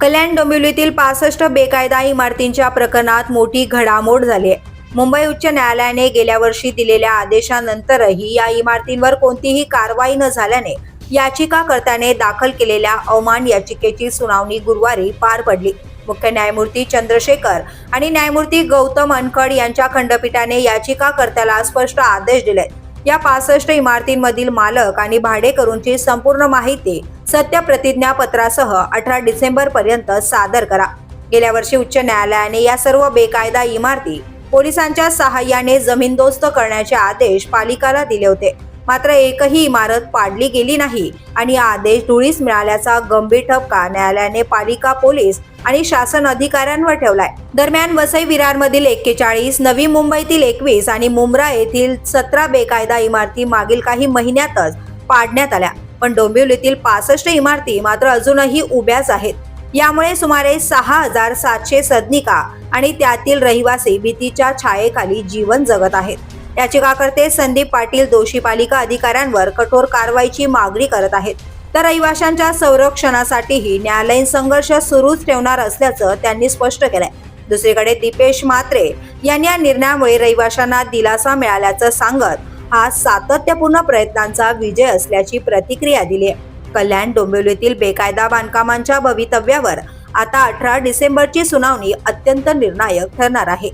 कल्याण डोंबिवलीतील 65 बेकायदा इमारतींच्या प्रकरणात मोठी घडामोड झाली आहे। मुंबई उच्च न्यायालयाने गेल्या वर्षी दिलेल्या आदेशानंतरही या इमारतींवर कोणतीही कारवाई न झाल्याने याचिकाकर्त्याने दाखल केलेल्या अवमान याचिकेची सुनावणी गुरुवारी पार पडली। मुख्य न्यायमूर्ती चंद्रशेखर आणि न्यायमूर्ती गौतम अनखड यांच्या खंडपीठाने याचिकाकर्त्याला स्पष्ट आदेश दिले। या 65 इमारतींमधील मालक आणि भाडेकरूंची संपूर्ण माहिती सत्य प्रतिज्ञापत्रासह 18 डिसेंबर पर्यंत सादर करा। गेल्या वर्षी उच्च न्यायालयाने या सर्व बेकायदा इमारती पोलिसांच्या सहाय्याने जमीनदोस्त करण्याचे आदेश पालिकेला दिले होते। मात्र एकही इमारत पाडली गेली नाही आणि हा आदेश धुळीस मिळाल्याचा गंभीर ठपका न्यायालयाने पालिका, पोलीस आणि शासन अधिकाऱ्यांवर ठेवलाय। दरम्यान वसई विरारमधील 41, नवी मुंबईतील 21 आणि मुंब्रा येथील 17 बेकायदा इमारती मागील काही महिन्यातच पाडण्यात आल्या, पण डोंबिवलीतील 65 इमारती मात्र अजूनही उभ्याच आहेत। यामुळे सुमारे 6700 सदनिका आणि त्यातील रहिवासी भीतीच्या छायेखाली जीवन जगत आहेत। याचिकाकर्ते संदीप पाटील दोषी पालिका अधिकाऱ्यांवर कठोर कारवाईची मागणी करत आहेत, तर रहिवाशांच्या संरक्षणासाठीही न्यायालयीन संघर्ष सुरूच ठेवणार असल्याचं त्यांनी स्पष्ट केलंय। दुसरीकडे दीपेश म्हात्रे यांनी या निर्णयामुळे रहिवाशांना दिलासा मिळाल्याचं सांगत हा सातत्यपूर्ण प्रयत्नांचा विजय असल्याची प्रतिक्रिया दिली आहे। कल्याण डोंबिवलीतील बेकायदा बांधकामांच्या भवितव्यावर आता 18 डिसेंबरची सुनावणी अत्यंत निर्णायक ठरणार आहे।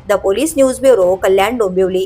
The police news bureau, Kalyan Dombivli.